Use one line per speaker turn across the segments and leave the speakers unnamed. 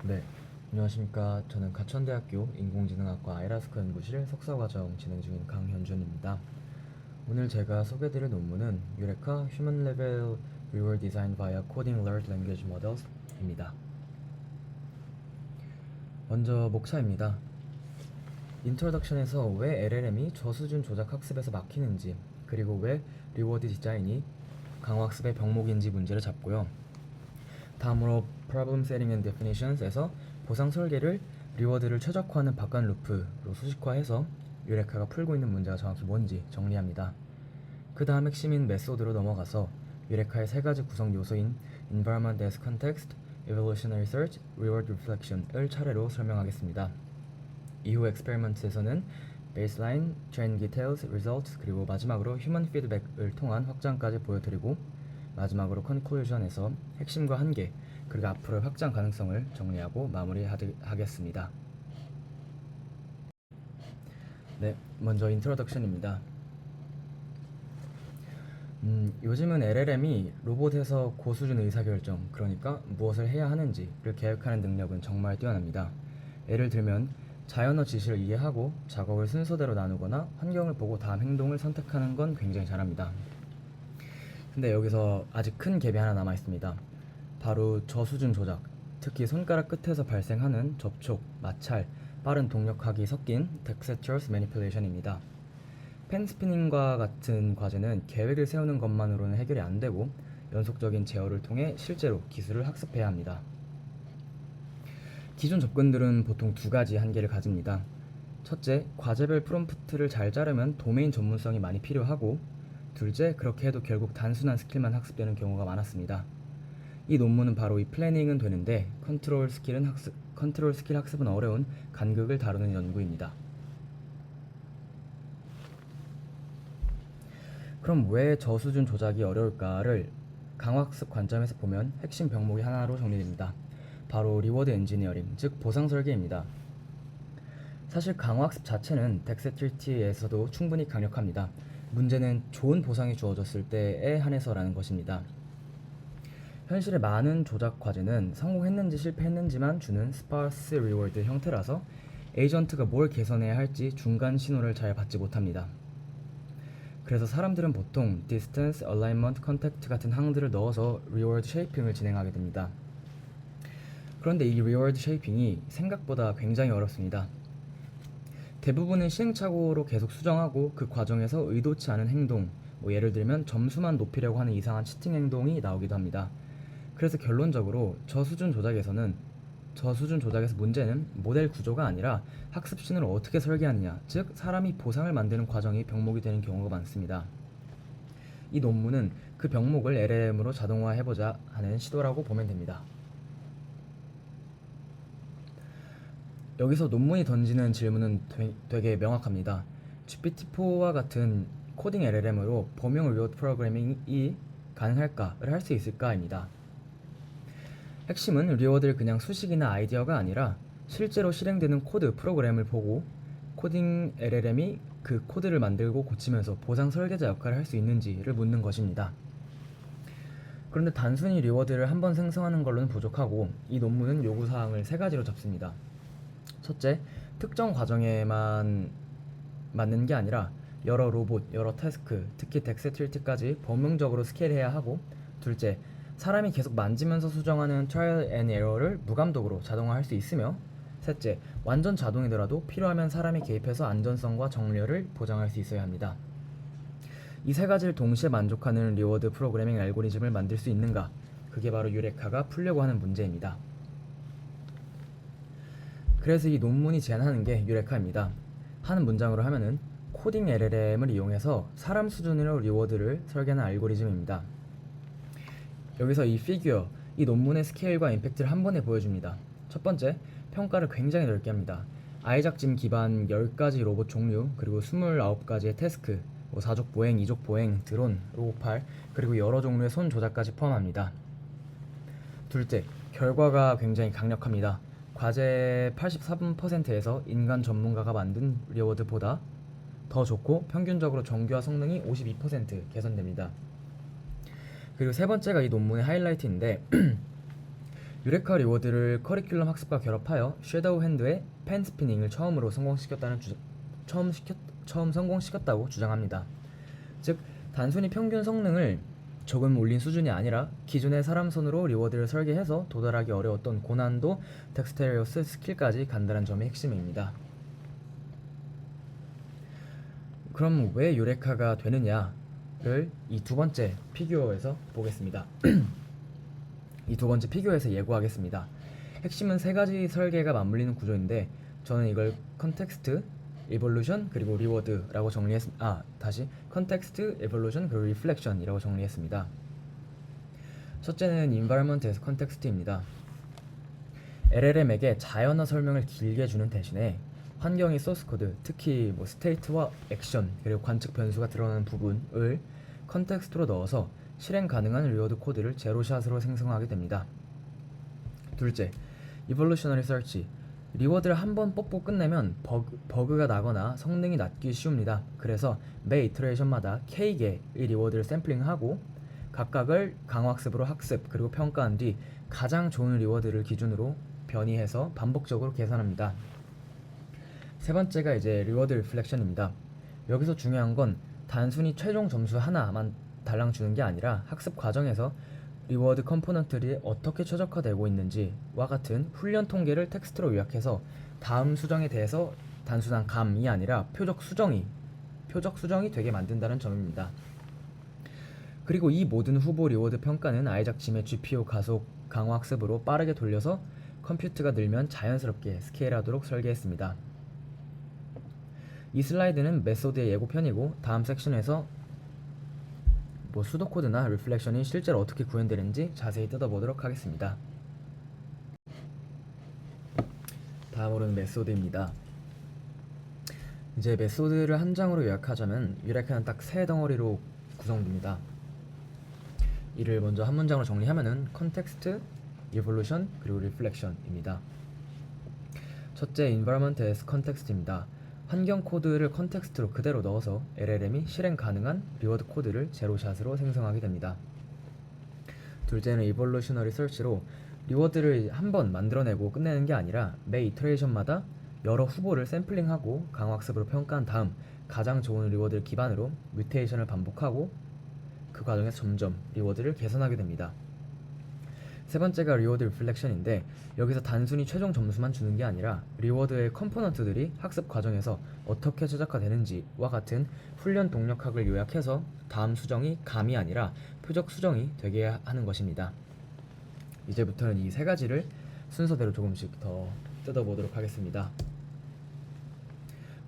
네, 안녕하십니까. 저는 가천대학교 인공지능학과 아이라스크 연구실 석사과정 진행 중인 강현준입니다. 오늘 제가 소개드릴 논문은 유레카 Human Level Reward Design via Coding Large Language Models입니다. 먼저 목차입니다. 인트로덕션에서 왜 LLM이 저수준 조작 학습에서 막히는지, 그리고 왜 리워드 디자인이 강화학습의 병목인지 문제를 잡고요. 다음으로 Problem Setting and Definitions에서 보상 설계를 리워드를 최적화하는 바깥 루프로 수식화해서 유레카가 풀고 있는 문제가 정확히 뭔지 정리합니다. 그 다음 핵심인 메소드로 넘어가서 유레카의 세 가지 구성 요소인 Environment as Context, Evolutionary Search, Reward Reflection을 차례로 설명하겠습니다. 이후 Experiments에서는 Baseline, Train Details, Results, 그리고 마지막으로 Human Feedback을 통한 확장까지 보여드리고 마지막으로 Conclusion에서 핵심과 한계, 그리고 앞으로의 확장 가능성을 정리하고 마무리하겠습니다. 네, 먼저 인트로덕션입니다. 요즘은 LLM이 로봇에서 고수준 의사결정, 그러니까 무엇을 해야 하는지를 계획하는 능력은 정말 뛰어납니다. 예를 들면 자연어 지시를 이해하고 작업을 순서대로 나누거나 환경을 보고 다음 행동을 선택하는 건 굉장히 잘합니다. 근데 여기서 아직 큰 갭이 하나 남아 있습니다. 바로 저수준 조작, 특히 손가락 끝에서 발생하는 접촉, 마찰, 빠른 동력학이 섞인 Textuous Manipulation입니다. 펜스피닝과 같은 과제는 계획을 세우는 것만으로는 해결이 안 되고 연속적인 제어를 통해 실제로 기술을 학습해야 합니다. 기존 접근들은 보통 두 가지 한계를 가집니다. 첫째, 과제별 프롬프트를 잘 자르면 도메인 전문성이 많이 필요하고, 둘째, 그렇게 해도 결국 단순한 스킬만 학습되는 경우가 많았습니다. 이 논문은 바로 이 플래닝은 되는데 컨트롤 스킬 학습은 어려운 간극을 다루는 연구입니다. 그럼 왜 저수준 조작이 어려울까를 강화학습 관점에서 보면 핵심 병목이 하나로 정리됩니다. 바로 리워드 엔지니어링, 즉 보상 설계입니다. 사실 강화학습 자체는 덱스트리티에서도 충분히 강력합니다. 문제는 좋은 보상이 주어졌을 때에 한해서라는 것입니다. 현실의 많은 조작 과제는 성공했는지 실패했는지만 주는 스파스 리워드 형태라서 에이전트가 뭘 개선해야 할지 중간 신호를 잘 받지 못합니다. 그래서 사람들은 보통 distance, alignment, contact 같은 항들을 넣어서 reward shaping을 진행하게 됩니다. 그런데 이 reward shaping이 생각보다 굉장히 어렵습니다. 대부분은 시행착오로 계속 수정하고 그 과정에서 의도치 않은 행동, 예를 들면 점수만 높이려고 하는 이상한 치팅 행동이 나오기도 합니다. 그래서 결론적으로 저수준 조작에서 문제는 모델 구조가 아니라 학습 신호를 어떻게 설계하느냐, 즉 사람이 보상을 만드는 과정이 병목이 되는 경우가 많습니다. 이 논문은 그 병목을 LLM으로 자동화해보자 하는 시도라고 보면 됩니다. 여기서 논문이 던지는 질문은 되게 명확합니다. GPT-4와 같은 코딩 LLM으로 범용 리워드 프로그래밍이 가능할까를 할 수 있을까입니다. 핵심은 리워드를 그냥 수식이나 아이디어가 아니라 실제로 실행되는 코드 프로그램을 보고 코딩 LLM이 그 코드를 만들고 고치면서 보상 설계자 역할을 할 수 있는지를 묻는 것입니다. 그런데 단순히 리워드를 한번 생성하는 걸로는 부족하고 이 논문은 요구사항을 세 가지로 잡습니다. 첫째, 특정 과정에만 맞는 게 아니라 여러 로봇, 여러 태스크, 특히 덱스트리티까지 범용적으로 스케일해야 하고, 둘째, 사람이 계속 만지면서 수정하는 트라이얼 앤 에러를 무감독으로 자동화할 수 있으며, 셋째, 완전 자동이더라도 필요하면 사람이 개입해서 안전성과 정렬을 보장할 수 있어야 합니다. 이 세 가지를 동시에 만족하는 리워드 프로그래밍 알고리즘을 만들 수 있는가? 그게 바로 유레카가 풀려고 하는 문제입니다. 그래서 이 논문이 제안하는 게 유레카입니다. 한 문장으로 하면은 코딩 LLM을 이용해서 사람 수준으로 리워드를 설계하는 알고리즘입니다. 여기서 이 피규어, 이 논문의 스케일과 임팩트를 한 번에 보여줍니다. 첫 번째, 평가를 굉장히 넓게 합니다. 아이작짐 기반 10가지 로봇 종류, 그리고 29가지의 태스크, 사족 보행, 이족 보행, 드론, 로봇팔, 그리고 여러 종류의 손 조작까지 포함합니다. 둘째, 결과가 굉장히 강력합니다. 과제 83%에서 인간 전문가가 만든 리워드보다 더 좋고 평균적으로 정교화 성능이 52% 개선됩니다. 그리고 세 번째가 이 논문의 하이라이트인데 유레카 리워드를 커리큘럼 학습과 결합하여 섀도우 핸드의 펜 스피닝을 처음 성공시켰다고 주장합니다. 즉, 단순히 평균 성능을 조금 올린 수준이 아니라 기존의 사람 손으로 리워드를 설계해서 도달하기 어려웠던 고난도 덱스테리어스 스킬까지 간다는 점이 핵심입니다. 그럼 왜 유레카가 되느냐를 이 두 번째 피규어에서 보겠습니다. 이 두 번째 피규어에서 예고하겠습니다. 핵심은 세 가지 설계가 맞물리는 구조인데 저는 이걸 컨텍스트, 이볼루션 그리고 리워드라고 컨텍스트, 이볼루션 그리고 리플렉션이라고 정리했습니다. 첫째는 environment에서 컨텍스트입니다. LLM에게 자연어 설명을 길게 주는 대신에 환경의 소스 코드, 특히 스테이트와 액션 그리고 관측 변수가 드러나는 부분을 컨텍스트로 넣어서 실행 가능한 리워드 코드를 제로샷으로 생성하게 됩니다. 둘째, evolutionary search. 리워드를 한번 뽑고 끝내면 버그가 나거나 성능이 낮기 쉬웁니다. 그래서 매 이터레이션마다 K개의 리워드를 샘플링하고 각각을 강화학습으로 학습 그리고 평가한 뒤 가장 좋은 리워드를 기준으로 변이해서 반복적으로 계산합니다. 세 번째가 이제 리워드 리플렉션입니다. 여기서 중요한 건 단순히 최종 점수 하나만 달랑 주는 게 아니라 학습 과정에서 리워드 컴포넌트들이 어떻게 최적화되고 있는지와 같은 훈련 통계를 텍스트로 요약해서 다음 수정에 대해서 단순한 감이 아니라 표적 수정이 되게 만든다는 점입니다. 그리고 이 모든 후보 리워드 평가는 아이작 짐의 GPU 가속 강화학습으로 빠르게 돌려서 컴퓨트가 늘면 자연스럽게 스케일하도록 설계했습니다. 이 슬라이드는 메소드의 예고편이고 다음 섹션에서 수도코드나 리플렉션이 실제로 어떻게 구현되는지 자세히 뜯어보도록 하겠습니다. 다음으로는 메소드입니다. 이제 메소드를 한 장으로 요약하자면 유레카는 딱 세 덩어리로 구성됩니다. 이를 먼저 한 문장으로 정리하면은 컨텍스트, 이볼루션, 그리고 리플렉션입니다. 첫째, environment as context입니다. 환경 코드를 컨텍스트로 그대로 넣어서 LLM이 실행 가능한 리워드 코드를 제로샷으로 생성하게 됩니다. 둘째는 evolutionary search로 리워드를 한번 만들어내고 끝내는 게 아니라 매 이터레이션마다 여러 후보를 샘플링하고 강화학습으로 평가한 다음 가장 좋은 리워드를 기반으로 뮤테이션을 반복하고 그 과정에서 점점 리워드를 개선하게 됩니다. 세 번째가 리워드 리플렉션인데 여기서 단순히 최종 점수만 주는 게 아니라 리워드의 컴포넌트들이 학습 과정에서 어떻게 최적화되는지와 같은 훈련 동력학을 요약해서 다음 수정이 감이 아니라 표적 수정이 되게 하는 것입니다. 이제부터는 이 세 가지를 순서대로 조금씩 더 뜯어보도록 하겠습니다.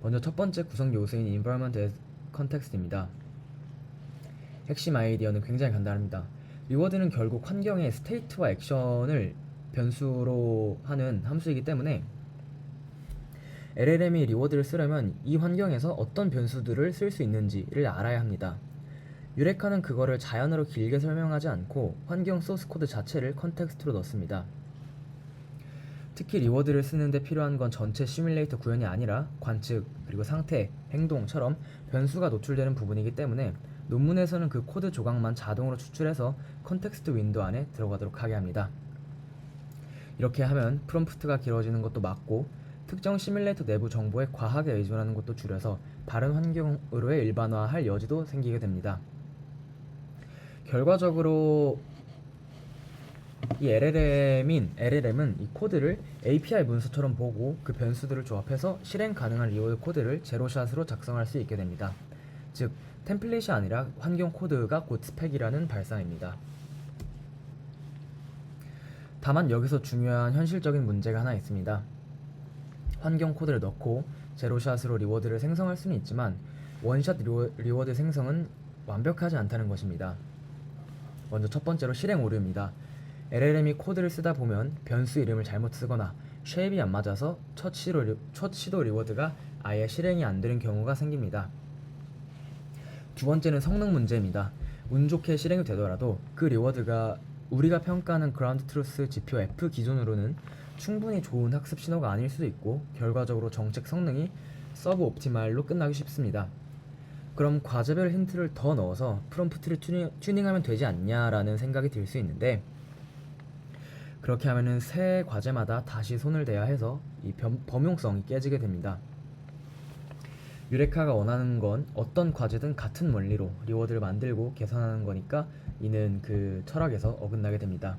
먼저 첫 번째 구성 요소인 environment as context입니다. 핵심 아이디어는 굉장히 간단합니다. 리워드는 결국 환경의 스테이트와 액션을 변수로 하는 함수이기 때문에 LLM이 리워드를 쓰려면 이 환경에서 어떤 변수들을 쓸 수 있는지를 알아야 합니다. 유레카는 그거를 자연어로 길게 설명하지 않고 환경 소스 코드 자체를 컨텍스트로 넣습니다. 특히 리워드를 쓰는데 필요한 건 전체 시뮬레이터 구현이 아니라 관측, 그리고 상태, 행동처럼 변수가 노출되는 부분이기 때문에 논문에서는 그 코드 조각만 자동으로 추출해서 컨텍스트 윈도우 안에 들어가도록 하게 합니다. 이렇게 하면 프롬프트가 길어지는 것도 막고 특정 시뮬레이터 내부 정보에 과하게 의존하는 것도 줄여서 다른 환경으로의 일반화할 여지도 생기게 됩니다. 결과적으로 이 LLM은 이 코드를 API 문서처럼 보고 그 변수들을 조합해서 실행 가능한 리워드 코드를 제로샷으로 작성할 수 있게 됩니다. 즉, 템플릿이 아니라 환경 코드가 곧 스펙이라는 발상입니다. 다만 여기서 중요한 현실적인 문제가 하나 있습니다. 환경 코드를 넣고 제로샷으로 리워드를 생성할 수는 있지만 원샷 리워드 생성은 완벽하지 않다는 것입니다. 먼저 첫 번째로 실행 오류입니다. LLM이 코드를 쓰다 보면 변수 이름을 잘못 쓰거나 쉐입이 안 맞아서 첫 시도 리워드가 아예 실행이 안 되는 경우가 생깁니다. 두 번째는 성능 문제입니다. 운 좋게 실행이 되더라도 그 리워드가 우리가 평가하는 그라운드 트루스 지표 F 기준으로는 충분히 좋은 학습 신호가 아닐 수도 있고 결과적으로 정책 성능이 서브 옵티말로 끝나기 쉽습니다. 그럼 과제별 힌트를 더 넣어서 프롬프트를 튜닝하면 되지 않냐라는 생각이 들 수 있는데 그렇게 하면은 새 과제마다 다시 손을 대야 해서 이 범용성이 깨지게 됩니다. 유레카가 원하는 건 어떤 과제든 같은 원리로 리워드를 만들고 계산하는 거니까 이는 그 철학에서 어긋나게 됩니다.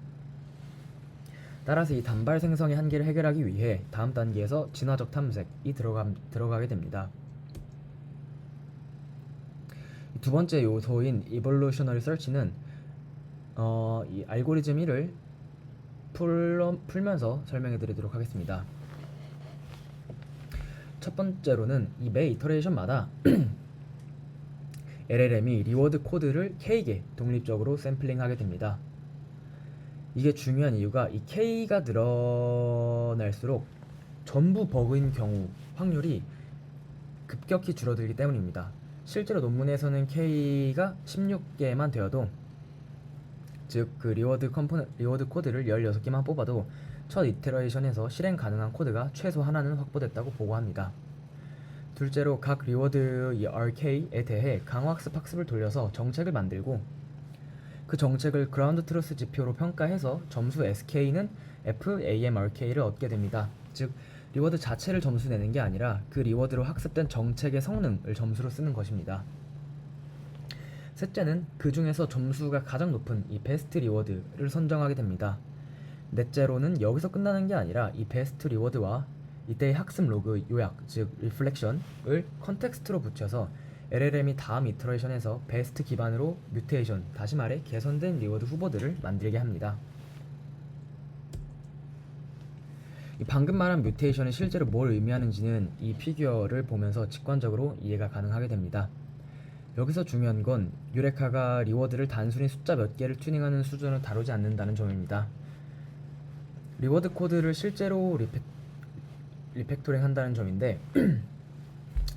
따라서 이 단발 생성의 한계를 해결하기 위해 다음 단계에서 진화적 탐색이 들어가게 됩니다. 두 번째 요소인 Evolutionary Search는 이 알고리즘 1을 풀면서 설명해 드리도록 하겠습니다. 첫 번째로는 이 매 이터레이션마다 LLM이 리워드 코드를 K개 독립적으로 샘플링하게 됩니다. 이게 중요한 이유가 이 K가 늘어날수록 전부 버그인 경우 확률이 급격히 줄어들기 때문입니다. 실제로 논문에서는 K가 16개만 되어도, 즉 그 리워드 코드를 16개만 뽑아도 첫 이터레이션에서 실행 가능한 코드가 최소 하나는 확보됐다고 보고합니다. 둘째로 각 리워드 RK에 대해 강화학습 학습을 돌려서 정책을 만들고 그 정책을 그라운드 트루스 지표로 평가해서 점수 SK는 FAMRK를 얻게 됩니다. 즉 리워드 자체를 점수 내는 게 아니라 그 리워드로 학습된 정책의 성능을 점수로 쓰는 것입니다. 셋째는 그 중에서 점수가 가장 높은 이 베스트 리워드를 선정하게 됩니다. 넷째로는 여기서 끝나는 게 아니라 이 베스트 리워드와 이때의 학습 로그 요약, 즉 리플렉션을 컨텍스트로 붙여서 LLM이 다음 이터레이션에서 베스트 기반으로 뮤테이션, 다시 말해 개선된 리워드 후보들을 만들게 합니다. 이 방금 말한 뮤테이션이 실제로 뭘 의미하는지는 이 피규어를 보면서 직관적으로 이해가 가능하게 됩니다. 여기서 중요한 건 유레카가 리워드를 단순히 숫자 몇 개를 튜닝하는 수준으로 다루지 않는다는 점입니다. 리워드 코드를 실제로 리팩토링 한다는 점인데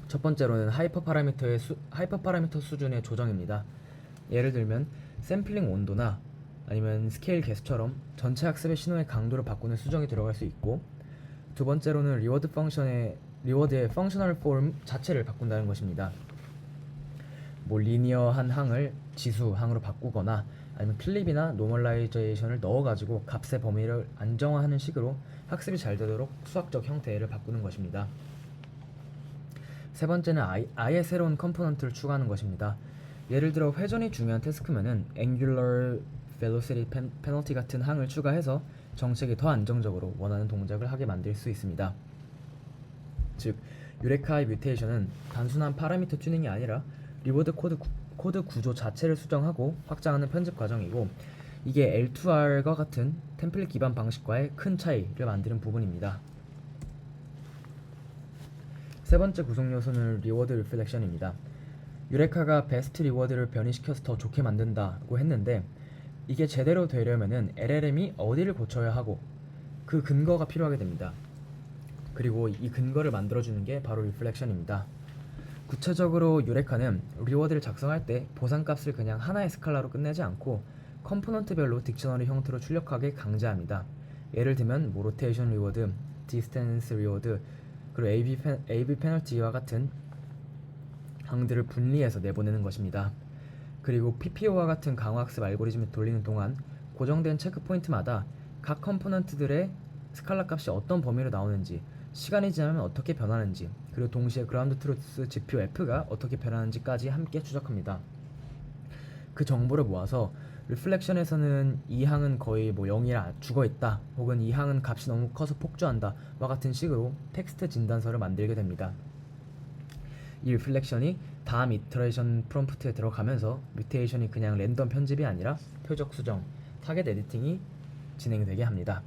첫 번째로는 하이퍼 파라미터 수준의 조정입니다. 예를 들면 샘플링 온도나 아니면 스케일 개수처럼 전체 학습의 신호의 강도를 바꾸는 수정이 들어갈 수 있고, 두 번째로는 리워드의 펑셔널 폼 자체를 바꾼다는 것입니다. 리니어한 항을 지수 항으로 바꾸거나 아니면 클립이나 노멀라이제이션을 넣어가지고 값의 범위를 안정화하는 식으로 학습이 잘 되도록 수학적 형태를 바꾸는 것입니다. 세 번째는 아예 새로운 컴포넌트를 추가하는 것입니다. 예를 들어 회전이 중요한 태스크면은 Angular Velocity Penalty 같은 항을 추가해서 정책이 더 안정적으로 원하는 동작을 하게 만들 수 있습니다. 즉 유레카의 뮤테이션은 단순한 파라미터 튜닝이 아니라 리워드 코드 구조 자체를 수정하고 확장하는 편집 과정이고, 이게 L2R과 같은 템플릿 기반 방식과의 큰 차이를 만드는 부분입니다. 세 번째 구성 요소는 리워드 리플렉션입니다. 유레카가 베스트 리워드를 변이시켜서 더 좋게 만든다고 했는데, 이게 제대로 되려면은 LLM이 어디를 고쳐야 하고 그 근거가 필요하게 됩니다. 그리고 이 근거를 만들어주는 게 바로 리플렉션입니다. 구체적으로 유레카는 리워드를 작성할 때 보상값을 그냥 하나의 스칼라로 끝내지 않고 컴포넌트별로 딕셔너리 형태로 출력하게 강제합니다. 예를 들면 로테이션 리워드, 디스턴스 리워드, 그리고 AB 페널티와 같은 항들을 분리해서 내보내는 것입니다. 그리고 PPO와 같은 강화학습 알고리즘을 돌리는 동안 고정된 체크포인트마다 각 컴포넌트들의 스칼라 값이 어떤 범위로 나오는지, 시간이 지나면 어떻게 변하는지, 그리고 동시에 그라운드 트루스 지표 F가 어떻게 변하는지까지 함께 추적합니다. 그 정보를 모아서 리플렉션에서는 이 항은 거의 0이라 죽어있다, 혹은 이 항은 값이 너무 커서 폭주한다 와 같은 식으로 텍스트 진단서를 만들게 됩니다. 이 리플렉션이 다음 이터레이션 프롬프트에 들어가면서 뮤테이션이 그냥 랜덤 편집이 아니라 표적 수정, 타겟 에디팅이 진행되게 합니다.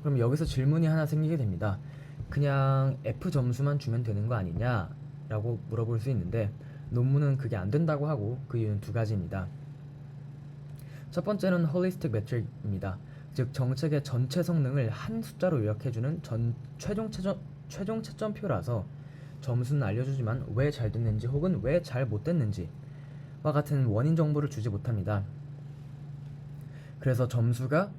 그럼 여기서 질문이 하나 생기게 됩니다. 그냥 F 점수만 주면 되는 거 아니냐? 라고 물어볼 수 있는데, 논문은 그게 안 된다고 하고 그 이유는 두 가지입니다. 첫 번째는 홀리스틱 매트릭입니다. 즉 정책의 전체 성능을 한 숫자로 요약해주는 최종 채점표라서 점수는 알려주지만 왜 잘 됐는지 혹은 왜 잘 못 됐는지와 같은 원인 정보를 주지 못합니다. 그래서 점수가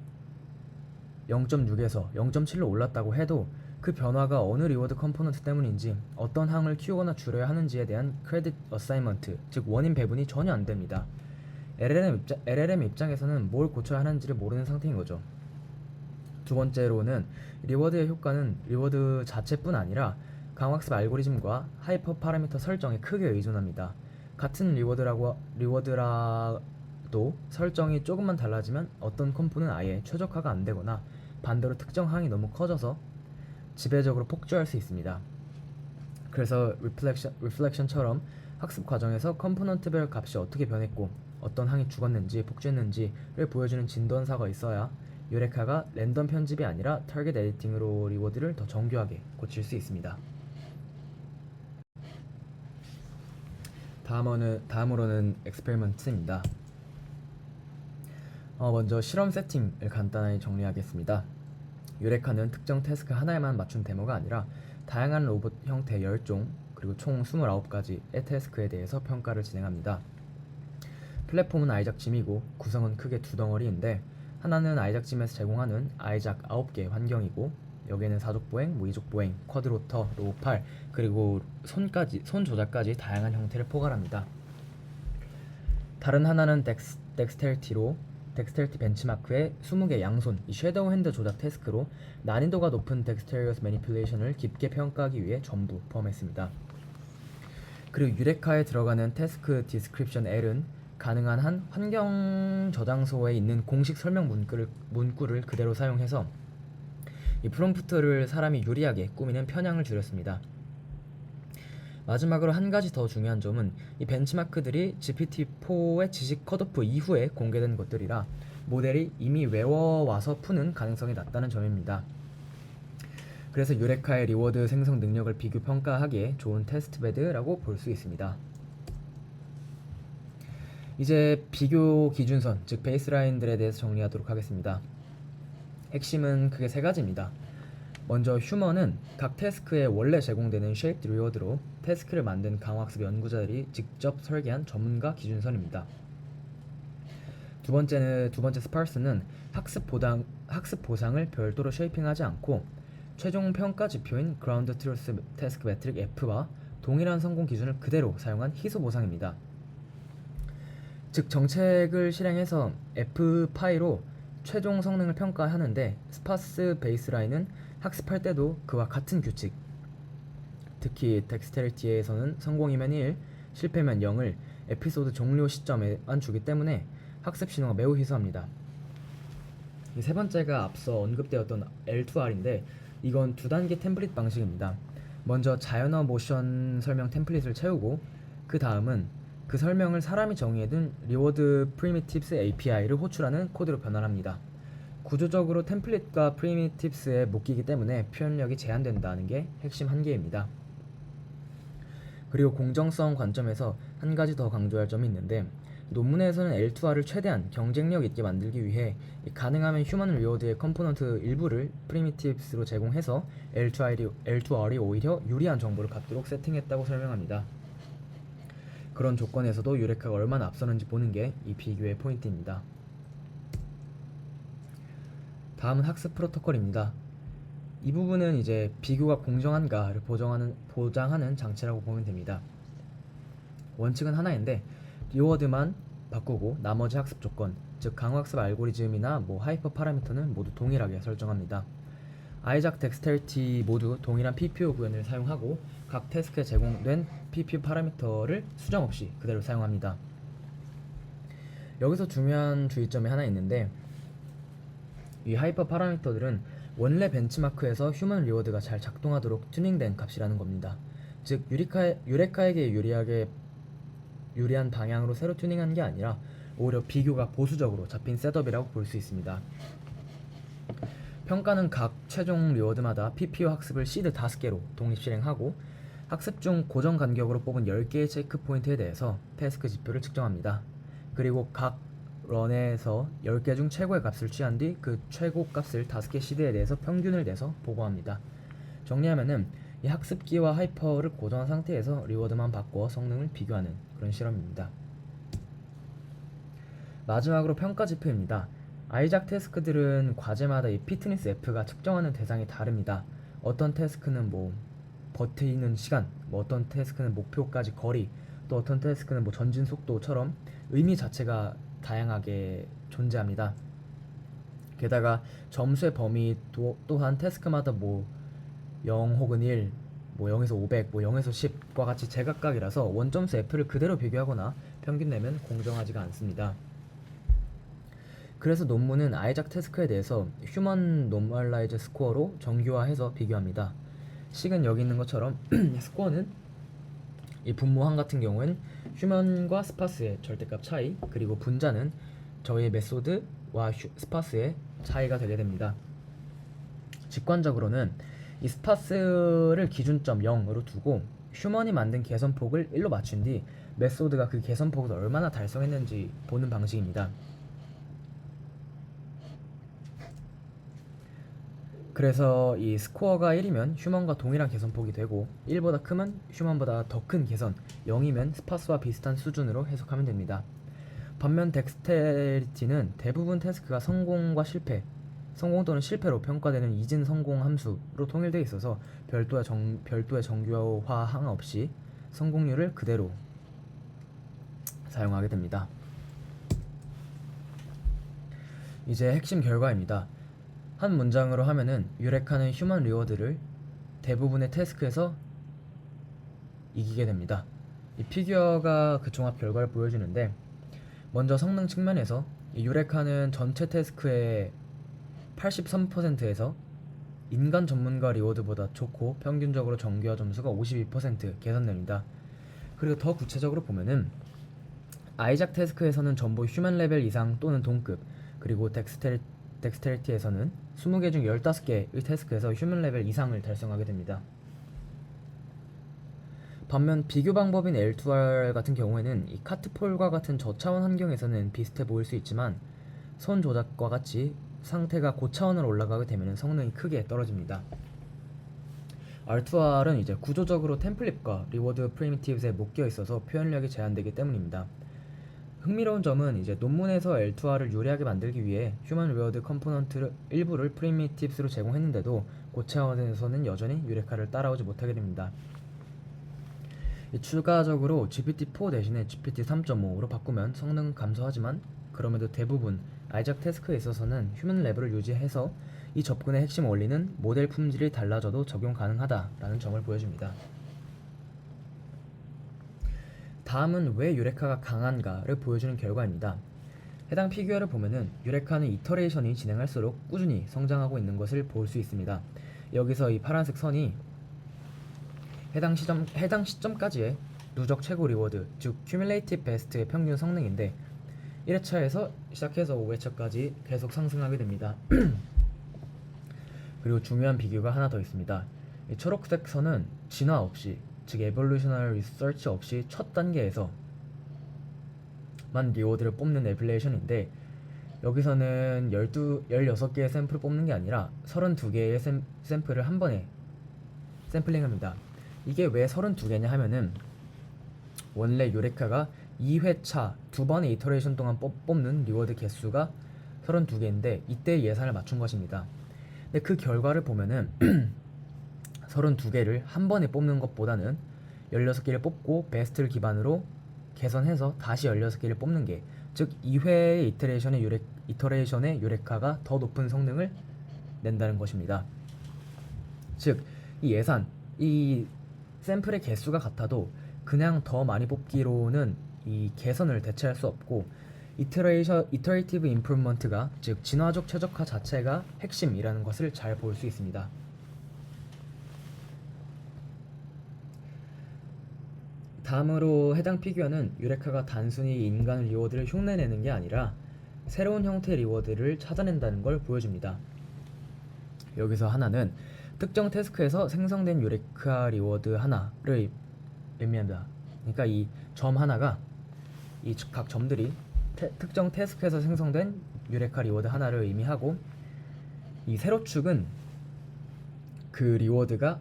0.6에서 0.7로 올랐다고 해도 그 변화가 어느 리워드 컴포넌트 때문인지, 어떤 항을 키우거나 줄여야 하는지에 대한 크레딧 어사이먼트, 즉 원인 배분이 전혀 안 됩니다. LLM 입장에서는 뭘 고쳐야 하는지를 모르는 상태인 거죠. 두 번째로는 리워드의 효과는 리워드 자체뿐 아니라 강학습 알고리즘과 하이퍼 파라미터 설정에 크게 의존합니다. 같은 리워드라도 설정이 조금만 달라지면 어떤 컴포는 아예 최적화가 안 되거나 반대로 특정 항이 너무 커져서 지배적으로 폭주할 수 있습니다. 그래서 리플렉션처럼 학습 과정에서 컴포넌트별 값이 어떻게 변했고 어떤 항이 죽었는지 폭주했는지를 보여주는 진단서가 있어야 유레카가 랜덤 편집이 아니라 타겟 에디팅으로 리워드를 더 정교하게 고칠 수 있습니다. 다음으로는 엑스페리먼트입니다. 먼저 실험 세팅을 간단히 정리하겠습니다. 유레카는 특정 태스크 하나에만 맞춘 데모가 아니라 다양한 로봇 형태 10종 그리고 총 29가지의 태스크에 대해서 평가를 진행합니다. 플랫폼은 아이작짐이고 구성은 크게 두 덩어리인데 하나는 아이작짐에서 제공하는 아이작 9개 환경이고 여기에는 사족보행, 무이족보행, 쿼드로터, 로우팔 그리고 손 조작까지 다양한 형태를 포괄합니다. 다른 하나는 덱스테리티 벤치마크의 20개 양손, 이 섀도우 핸드 조작 태스크로 난이도가 높은 덱스테리어스 매니플레이션을 깊게 평가하기 위해 전부 포함했습니다. 그리고 유레카에 들어가는 태스크 디스크립션 L은 가능한 한 환경 저장소에 있는 공식 설명 문구를 그대로 사용해서 이 프롬프트를 사람이 유리하게 꾸미는 편향을 줄였습니다. 마지막으로 한 가지 더 중요한 점은 이 벤치마크들이 GPT-4의 지식 컷오프 이후에 공개된 것들이라 모델이 이미 외워와서 푸는 가능성이 낮다는 점입니다. 그래서 유레카의 리워드 생성 능력을 비교 평가하기에 좋은 테스트베드라고 볼 수 있습니다. 이제 비교 기준선, 즉 베이스라인들에 대해서 정리하도록 하겠습니다. 핵심은 크게 세 가지입니다. 먼저 휴먼은 각 태스크에 원래 제공되는 쉐이프드 리워드로 태스크를 만든 강화학습 연구자들이 직접 설계한 전문가 기준선입니다. 두 번째 스파르스는 학습 보상을 별도로 쉐이핑하지 않고 최종 평가 지표인 그라운드 트루스 태스크 매트릭 F와 동일한 성공 기준을 그대로 사용한 희소 보상입니다. 즉 정책을 실행해서 F파이로 최종 성능을 평가하는데 스파스 베이스라인은 학습할 때도 그와 같은 규칙, 특히 덱스테리티에서는 성공이면 1, 실패면 0을 에피소드 종료 시점에만 주기 때문에 학습 신호가 매우 희소합니다. 이 세 번째가 앞서 언급되었던 L2R인데 이건 두 단계 템플릿 방식입니다. 먼저 자연어 모션 설명 템플릿을 채우고 그 다음은 그 설명을 사람이 정의해둔 리워드 프리미티브스 API를 호출하는 코드로 변환합니다. 구조적으로 템플릿과 프리미티브스에 묶이기 때문에 표현력이 제한된다는 게 핵심 한계입니다. 그리고 공정성 관점에서 한 가지 더 강조할 점이 있는데 논문에서는 L2R을 최대한 경쟁력 있게 만들기 위해 가능하면 휴먼 리워드의 컴포넌트 일부를 프리미티브스로 제공해서 L2R이 오히려 유리한 정보를 갖도록 세팅했다고 설명합니다. 그런 조건에서도 유레카가 얼마나 앞서는지 보는 게 이 비교의 포인트입니다. 다음은 학습 프로토콜입니다. 이 부분은 이제 비교가 공정한가를 보장하는 장치라고 보면 됩니다. 원칙은 하나인데 리워드만 바꾸고 나머지 학습 조건, 즉 강화학습 알고리즘이나 하이퍼 파라미터는 모두 동일하게 설정합니다. 아이작 덱스테리티 모두 동일한 PPO 구현을 사용하고 각 태스크에 제공된 PPO 파라미터를 수정 없이 그대로 사용합니다. 여기서 중요한 주의점이 하나 있는데 이 하이퍼 파라미터들은 원래 벤치마크에서 휴먼 리워드가 잘 작동하도록 튜닝된 값이라는 겁니다. 즉 유레카에게 유리한 방향으로 새로 튜닝한 게 아니라 오히려 비교가 보수적으로 잡힌 셋업이라고 볼 수 있습니다. 평가는 각 최종 리워드마다 PPO 학습을 시드 5개로 독립 실행하고 학습 중 고정 간격으로 뽑은 10개의 체크 포인트에 대해서 태스크 지표를 측정합니다. 그리고 각 런에서 10개 중 최고의 값을 취한 뒤 그 최고 값을 5개 시드에 대해서 평균을 내서 보고합니다. 정리하면은 이 학습기와 하이퍼를 고정한 상태에서 리워드만 바꿔 성능을 비교하는 그런 실험입니다. 마지막으로 평가 지표입니다. 아이작 태스크들은 과제마다 이 피트니스 F가 측정하는 대상이 다릅니다. 어떤 태스크는 버티는 시간, 어떤 태스크는 목표까지 거리, 또 어떤 태스크는 전진 속도처럼 의미 자체가 다양하게 존재합니다. 게다가 점수의 범위 또한 태스크마다 0 혹은 1, 0에서 500, 0에서 10과 같이 제각각이라서 원점수 F를 그대로 비교하거나 평균 내면 공정하지가 않습니다. 그래서 논문은 아이작 태스크에 대해서 휴먼 노멀라이즈 스코어로 정규화해서 비교합니다. 식은 여기 있는 것처럼 스코어는 이 분모항 같은 경우엔 휴먼과 스파스의 절대값 차이, 그리고 분자는 저희의 메소드와 스파스의 차이가 되게 됩니다. 직관적으로는 이 스파스를 기준점 0으로 두고 휴먼이 만든 개선폭을 1로 맞춘 뒤 메소드가 그 개선폭을 얼마나 달성했는지 보는 방식입니다. 그래서 이 스코어가 1이면 휴먼과 동일한 개선폭이 되고 1보다 크면 휴먼보다 더 큰 개선, 0이면 스파스와 비슷한 수준으로 해석하면 됩니다. 반면 덱스테리티는 대부분 태스크가 성공과 실패, 성공 또는 실패로 평가되는 이진 성공 함수로 통일되어 있어서 별도의 정규화항 없이 성공률을 그대로 사용하게 됩니다. 이제 핵심 결과입니다. 한 문장으로 하면은 유레카는 휴먼 리워드를 대부분의 태스크에서 이기게 됩니다. 이 피규어가 그 종합 결과를 보여주는데, 먼저 성능 측면에서 이 유레카는 전체 태스크의 83%에서 인간 전문가 리워드보다 좋고 평균적으로 정규화 점수가 52% 개선됩니다. 그리고 더 구체적으로 보면은 아이작 태스크에서는 전부 휴먼 레벨 이상 또는 동급, 그리고 덱스테리티에서는 20개 중 15개의 태스크에서 휴먼 레벨 이상을 달성하게 됩니다. 반면 비교 방법인 L2R 같은 경우에는 이 카트폴과 같은 저차원 환경에서는 비슷해 보일 수 있지만 손 조작과 같이 상태가 고차원으로 올라가게 되면 성능이 크게 떨어집니다. R2R은 이제 구조적으로 템플릿과 리워드 프리미티브스에 묶여 있어서 표현력이 제한되기 때문입니다. 흥미로운 점은 이제 논문에서 L2R을 유리하게 만들기 위해 휴먼 리워드 컴포넌트 일부를 프리미티브스로 제공했는데도 고차원에서는 여전히 유레카를 따라오지 못하게 됩니다. 추가적으로 GPT-4 대신에 GPT-3.5로 바꾸면 성능은 감소하지만 그럼에도 대부분 아이작 태스크에 있어서는 휴먼 레벨을 유지해서 이 접근의 핵심 원리는 모델 품질이 달라져도 적용 가능하다라는 점을 보여줍니다. 다음은 왜 유레카가 강한가를 보여주는 결과입니다. 해당 피규어를 보면은 유레카는 이터레이션이 진행할수록 꾸준히 성장하고 있는 것을 볼 수 있습니다. 여기서 이 파란색 선이 해당 시점까지의 누적 최고 리워드, 즉 Cumulative Best의 평균 성능인데 1회차에서 시작해서 5회차까지 계속 상승하게 됩니다. 그리고 중요한 비교가 하나 더 있습니다. 이 초록색 선은 진화 없이, 즉 에볼루셔널 리서치 없이 첫 단계에서만 리워드를 뽑는 에밸리에이션인데, 여기서는 16개의 샘플을 뽑는 게 아니라 32개의 샘플을 한 번에 샘플링합니다. 이게 왜 32개냐 하면은 원래 유레카가 2회차 두 번의 이터레이션 동안 뽑는 리워드 개수가 32개인데 이때 예산을 맞춘 것입니다. 근데 그 결과를 보면은 32개를 한 번에 뽑는 것보다는 16개를 뽑고 베스트를 기반으로 개선해서 다시 16개를 뽑는 게, 즉 2회의 이터레이션의 유레카가 더 높은 성능을 낸다는 것입니다. 즉 이 예산, 이 샘플의 개수가 같아도 그냥 더 많이 뽑기로는 이 개선을 대체할 수 없고 이터레이티브 임프루먼트가, 즉 진화적 최적화 자체가 핵심이라는 것을 잘 볼 수 있습니다. 다음으로 해당 피규어는 유레카가 단순히 인간 리워드를 흉내내는 게 아니라 새로운 형태의 리워드를 찾아낸다는 걸 보여줍니다. 여기서 하나는 특정 태스크에서 생성된 유레카 리워드 하나를 의미합니다. 그러니까 이 점 하나가, 이 각 점들이 특정 태스크에서 생성된 유레카 리워드 하나를 의미하고, 이 세로축은 그 리워드가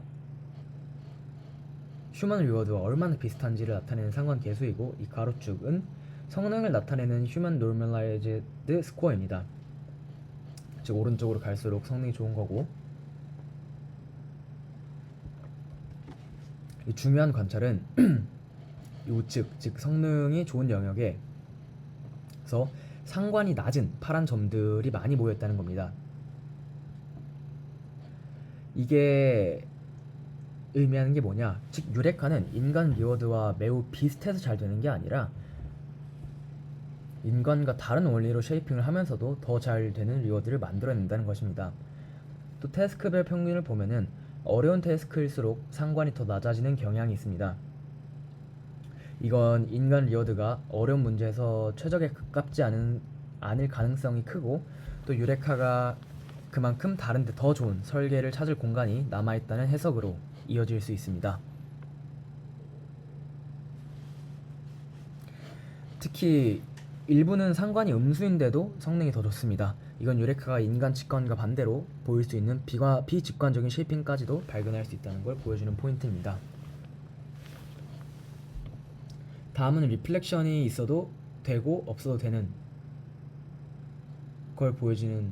휴먼 리워드와 얼마나 비슷한지를 나타내는 상관 계수이고, 이 가로축은 성능을 나타내는 휴먼 노멀라이즈드 스코어입니다. 즉 오른쪽으로 갈수록 성능이 좋은 거고, 이 중요한 관찰은 이 우측, 즉 성능이 좋은 영역에서 상관이 낮은 파란 점들이 많이 모여있다는 겁니다. 이게 의미하는 게 뭐냐? 즉 유레카는 인간 리워드와 매우 비슷해서 잘 되는 게 아니라 인간과 다른 원리로 쉐이핑을 하면서도 더 잘 되는 리워드를 만들어낸다는 것입니다. 또 태스크별 평균을 보면은 어려운 태스크일수록 상관이 더 낮아지는 경향이 있습니다. 이건 인간 리워드가 어려운 문제에서 최적에 가깝지 않을 가능성이 크고, 또 유레카가 그만큼 다른데 더 좋은 설계를 찾을 공간이 남아있다는 해석으로 이어질 수 있습니다. 특히 일부는 상관이 음수인데도 성능이 더 좋습니다. 이건 유레카가 인간 직관과 반대로 보일 수 있는 비직관적인 쉐이핑까지도 발견할 수 있다는 걸 보여주는 포인트입니다. 다음은 리플렉션이 있어도 되고 없어도 되는 걸 보여주는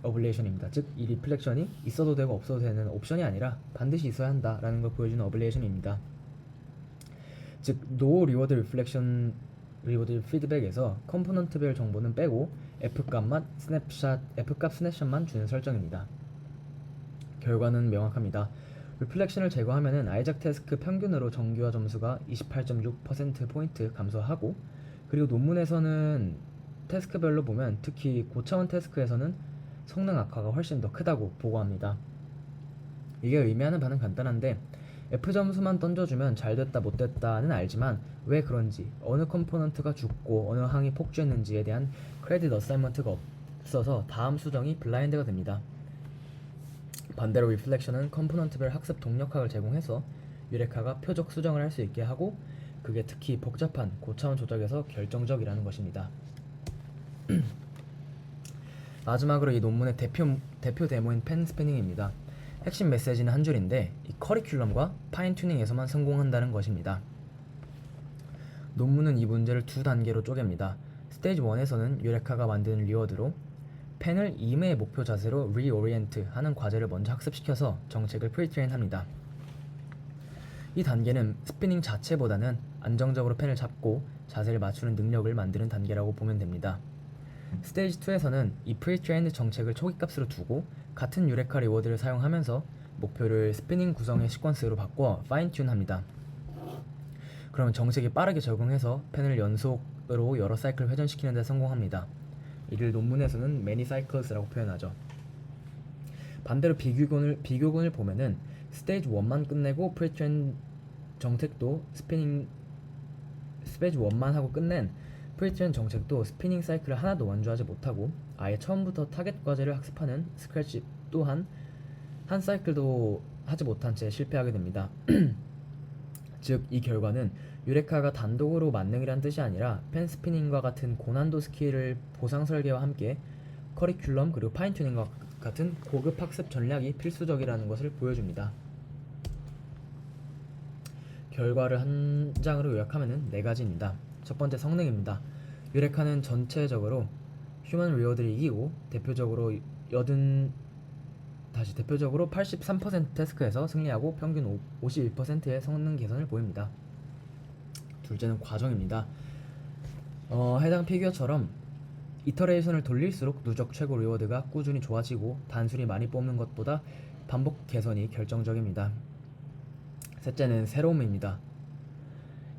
어블레이션입니다. 즉 이 리플렉션이 있어도 되고 없어도 되는 옵션이 아니라 반드시 있어야 한다라는 걸 보여주는 어블레이션입니다. 즉 no reward reflection 리워드 피드백에서 컴포넌트별 정보는 빼고 F값 스냅샷만 주는 설정입니다. 결과는 명확합니다. 리플렉션을 제거하면은 아이작 태스크 평균으로 정규화 점수가 28.6%포인트 감소하고, 그리고 논문에서는 태스크별로 보면 특히 고차원 태스크에서는 성능 악화가 훨씬 더 크다고 보고합니다. 이게 의미하는 바는 간단한데, F점수만 던져주면 잘됐다 못됐다는 알지만 왜 그런지, 어느 컴포넌트가 죽고 어느 항이 폭주했는지에 대한 크레딧 어사이먼트가 없어서 다음 수정이 블라인드가 됩니다. 반대로 리플렉션은 컴포넌트별 학습 동력학을 제공해서 유레카가 표적 수정을 할 수 있게 하고, 그게 특히 복잡한 고차원 조작에서 결정적이라는 것입니다. 마지막으로 이 논문의 대표 데모인 펜 스피닝입니다. 핵심 메시지는 한 줄인데, 이 커리큘럼과 파인 튜닝에서만 성공한다는 것입니다. 논문은 이 문제를 두 단계로 쪼갭니다. 스테이지 1에서는 유레카가 만드는 리워드로 펜을 임의의 목표 자세로 리오리엔트 하는 과제를 먼저 학습시켜서 정책을 프리트레인합니다. 이 단계는 스피닝 자체보다는 안정적으로 펜을 잡고 자세를 맞추는 능력을 만드는 단계라고 보면 됩니다. 스테이지 2에서는 이 프리트레인드 정책을 초기값으로 두고 같은 유레카 리워드를 사용하면서 목표를 스피닝 구성의 시퀀스로 바꿔 파인 튠합니다. 그러면 정책이 빠르게 적응해서 펜을 연속으로 여러 사이클 회전시키는 데 성공합니다. 이를 논문에서는 many cycles라고 표현하죠. 반대로 비교군을 보면은 스테이지 1만 끝내고 프리트레인 정책도 스테이지 1만 하고 끝낸 프리트레인 정책도 스피닝 사이클을 하나도 완주하지 못하고 아예 처음부터 타겟 과제를 학습하는 스크래치 또한 한 사이클도 하지 못한 채 실패하게 됩니다. 즉 이 결과는 유레카가 단독으로 만능이란 뜻이 아니라 펜 스피닝과 같은 고난도 스킬을 보상 설계와 함께 커리큘럼 그리고 파인 튜닝과 같은 고급 학습 전략이 필수적이라는 것을 보여줍니다. 결과를 한 장으로 요약하면 네 가지입니다. 첫 번째, 성능입니다. 유레카는 전체적으로 휴먼 리워드를 이기고 대표적으로 83% 태스크에서 승리하고 평균 51%의 성능 개선을 보입니다. 둘째는 과정입니다. 해당 피규어처럼 이터레이션을 돌릴수록 누적 최고 리워드가 꾸준히 좋아지고 단순히 많이 뽑는 것보다 반복 개선이 결정적입니다. 셋째는 새로움입니다.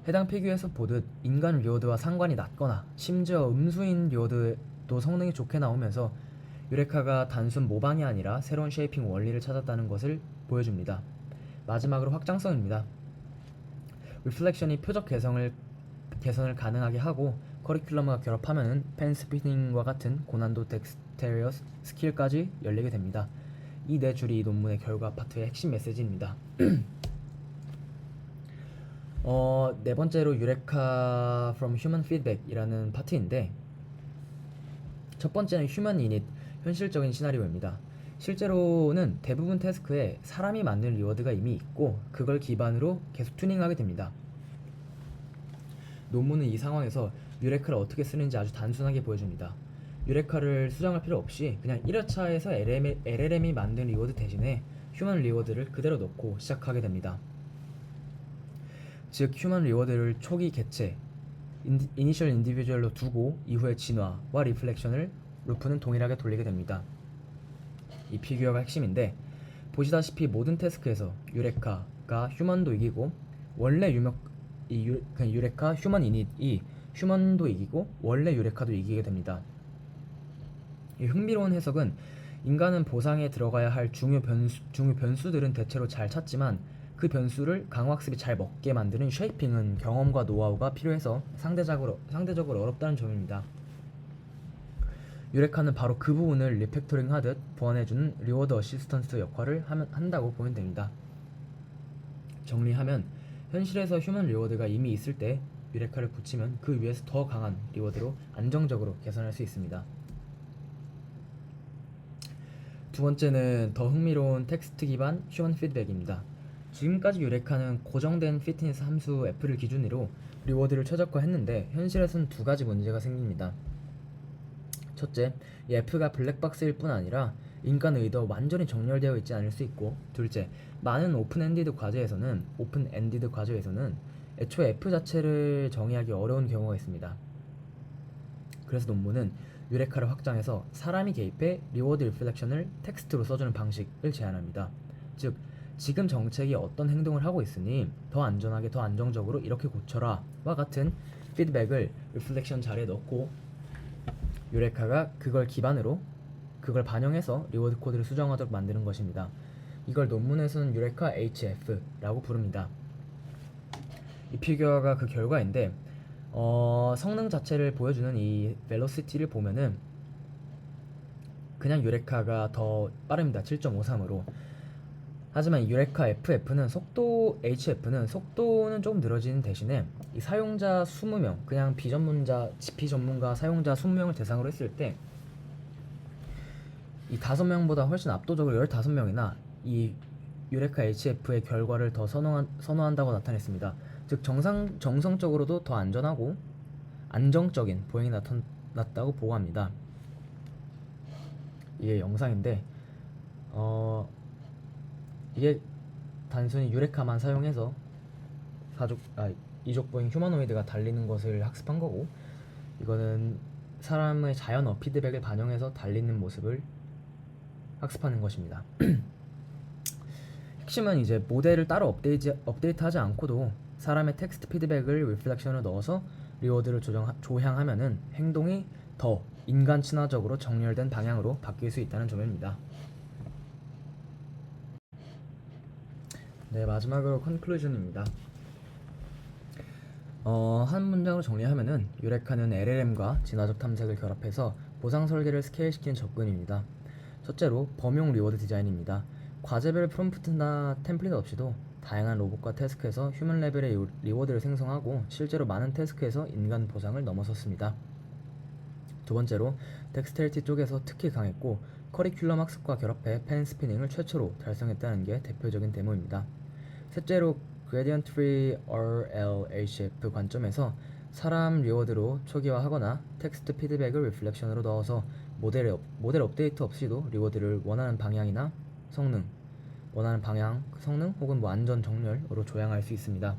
해당 피규어에서 보듯 인간 리워드와 상관이 낮거나 심지어 음수인 리워드도 성능이 좋게 나오면서 유레카가 단순 모방이 아니라 새로운 쉐이핑 원리를 찾았다는 것을 보여줍니다. 마지막으로 확장성입니다. 리플렉션이 표적 개선을 가능하게 하고 커리큘럼과 결합하면 펜 스피닝과 같은 고난도 덱스테리어스 스킬까지 열리게 됩니다. 이 네 줄이 이 논문의 결과 파트의 핵심 메시지입니다. 네 번째로 유레카 from human feedback 이라는 파트인데, 첫 번째는 human init, 현실적인 시나리오입니다. 실제로는 대부분 태스크에 사람이 만든 리워드가 이미 있고 그걸 기반으로 계속 튜닝하게 됩니다. 논문은 이 상황에서 유레카를 어떻게 쓰는지 아주 단순하게 보여줍니다. 유레카를 수정할 필요 없이 그냥 1회차에서 LLM이 만든 리워드 대신에 휴먼 리워드를 그대로 넣고 시작하게 됩니다. 즉 휴먼 리워드를 초기 개체 이니셜 인디비주얼로 두고 이후의 진화와 리플렉션을 루프는 동일하게 돌리게 됩니다. 이 피규어가 핵심인데 보시다시피 모든 태스크에서 유레카가 휴먼도 이기고 원래 유레카 휴먼 이닛이 휴먼도 이기고 원래 유레카도 이기게 됩니다. 이 흥미로운 해석은 인간은 보상에 들어가야 할 중요 변수들은 대체로 잘 찾지만 그 변수를 강화학습이 잘 먹게 만드는 쉐이핑은 경험과 노하우가 필요해서 상대적으로 어렵다는 점입니다. 유레카는 바로 그 부분을 리팩토링 하듯 보완해주는 리워드 어시스턴스 역할을 한다고 보면 됩니다. 정리하면 현실에서 휴먼 리워드가 이미 있을 때 유레카를 붙이면 그 위에서 더 강한 리워드로 안정적으로 개선할 수 있습니다. 두 번째는 더 흥미로운 텍스트 기반 휴먼 피드백입니다. 지금까지 유레카는 고정된 피트니스 함수 F를 기준으로 리워드를 최적화했는데 현실에서는 두 가지 문제가 생깁니다. 첫째, 이 F가 블랙박스일 뿐 아니라 인간 의도와 완전히 정렬되어 있지 않을 수 있고, 둘째, 많은 오픈엔디드 과제에서는 애초에 F 자체를 정의하기 어려운 경우가 있습니다. 그래서 논문은 유레카를 확장해서 사람이 개입해 리워드 리플렉션을 텍스트로 써주는 방식을 제안합니다. 즉, 지금 정책이 어떤 행동을 하고 있으니 더 안전하게 더 안정적으로 이렇게 고쳐라 와 같은 피드백을 리플렉션 자리에 넣고 유레카가 그걸 반영해서 리워드 코드를 수정하도록 만드는 것입니다. 이걸 논문에서는 유레카 HF라고 부릅니다. 이 피규어가 그 결과인데 성능 자체를 보여주는 이 벨로시티를 보면은 그냥 유레카가 더 빠릅니다. 7.53으로. 하지만 유레카 HF는 속도는 조금 늘어지는 대신에 이 사용자 20명, 그냥 GP 전문가 사용자 20명을 대상으로 했을 때 이 5명보다 훨씬 압도적으로 15명이나 이 유레카 HF의 결과를 더 선호한다고 나타냈습니다. 즉 정성적으로도 더 안전하고 안정적인 보행이 나타났다고 보고합니다. 이게 영상인데 이게 단순히 유레카만 사용해서 이족 보행 휴머노이드가 달리는 것을 학습한 거고, 이거는 사람의 자연 피드백을 반영해서 달리는 모습을 학습하는 것입니다. 핵심은 이제 모델을 따로 업데이트하지 않고도 사람의 텍스트 피드백을 리플렉션을 넣어서 리워드를 조향하면은 행동이 더 인간 친화적으로 정렬된 방향으로 바뀔 수 있다는 점입니다. 네, 마지막으로 컨클루전입니다. 한 문장으로 정리하면은 유레카는 LLM과 진화적 탐색을 결합해서 보상 설계를 스케일시키는 접근입니다. 첫째로 범용 리워드 디자인입니다. 과제별 프롬프트나 템플릿 없이도 다양한 로봇과 태스크에서 휴먼 레벨의 리워드를 생성하고 실제로 많은 태스크에서 인간 보상을 넘어섰습니다. 두 번째로 덱스테리티 쪽에서 특히 강했고 커리큘럼 학습과 결합해 펜 스피닝을 최초로 달성했다는 게 대표적인 데모입니다. 셋째로 그레디언트 프리 RLHF 관점에서 사람 리워드로 초기화하거나 텍스트 피드백을 리플렉션으로 넣어서 모델 업데이트 없이도 리워드를 원하는 방향, 성능 혹은 안전 정렬으로 조향할 수 있습니다.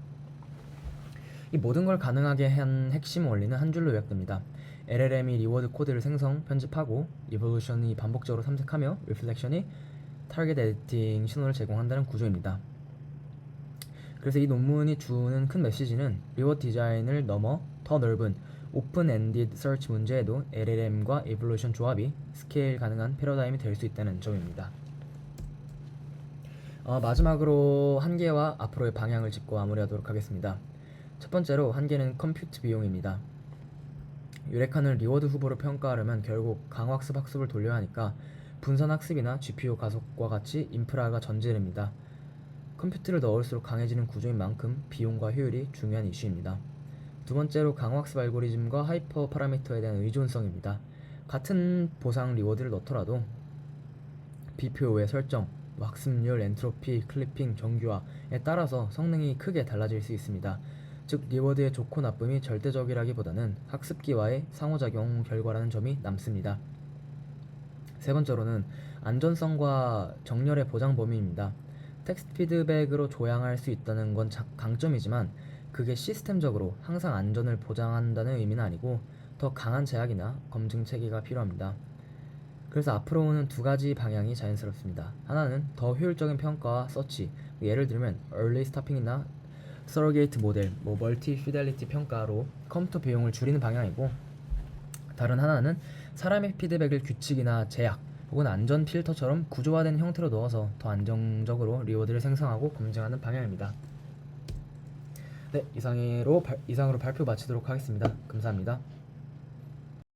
이 모든 걸 가능하게 한 핵심 원리는 한 줄로 요약됩니다. LLM이 리워드 코드를 생성, 편집하고 이볼루션이 반복적으로 탐색하며 리플렉션이 타겟 에디팅 신호를 제공한다는 구조입니다. 그래서 이 논문이 주는 큰 메시지는 리워드 디자인을 넘어 더 넓은 오픈 엔디드 서치 문제에도 LLM과 이볼루션 조합이 스케일 가능한 패러다임이 될 수 있다는 점입니다. 마지막으로 한계와 앞으로의 방향을 짚고 마무리하도록 하겠습니다. 첫 번째로 한계는 컴퓨트 비용입니다. 유레카는 리워드 후보를 평가하려면 결국 강학습 학습을 돌려야 하니까 분산 학습이나 GPU 가속과 같이 인프라가 전제됩니다. 컴퓨터를 넣을수록 강해지는 구조인 만큼 비용과 효율이 중요한 이슈입니다. 두 번째로 강학습 알고리즘과 하이퍼 파라미터에 대한 의존성입니다. 같은 보상 리워드를 넣더라도 BPO의 설정, 학습률, 엔트로피, 클리핑, 정교화에 따라서 성능이 크게 달라질 수 있습니다. 즉 리워드의 좋고 나쁨이 절대적이라기보다는 학습기와의 상호작용 결과라는 점이 남습니다. 세 번째로는 안전성과 정렬의 보장 범위입니다. 텍스트 피드백으로 조향할 수 있다는 건 강점이지만 그게 시스템적으로 항상 안전을 보장한다는 의미는 아니고 더 강한 제약이나 검증 체계가 필요합니다. 그래서 앞으로는 두 가지 방향이 자연스럽습니다. 하나는 더 효율적인 평가와 서치, 예를 들면 early stopping이나 서러게이트 모델, 멀티 피델리티 평가로 컴퓨터 비용을 줄이는 방향이고, 다른 하나는 사람의 피드백을 규칙이나 제약 혹은 안전 필터처럼 구조화된 형태로 넣어서 더 안정적으로 리워드를 생성하고 검증하는 방향입니다. 네, 이상으로 발표 마치도록 하겠습니다. 감사합니다.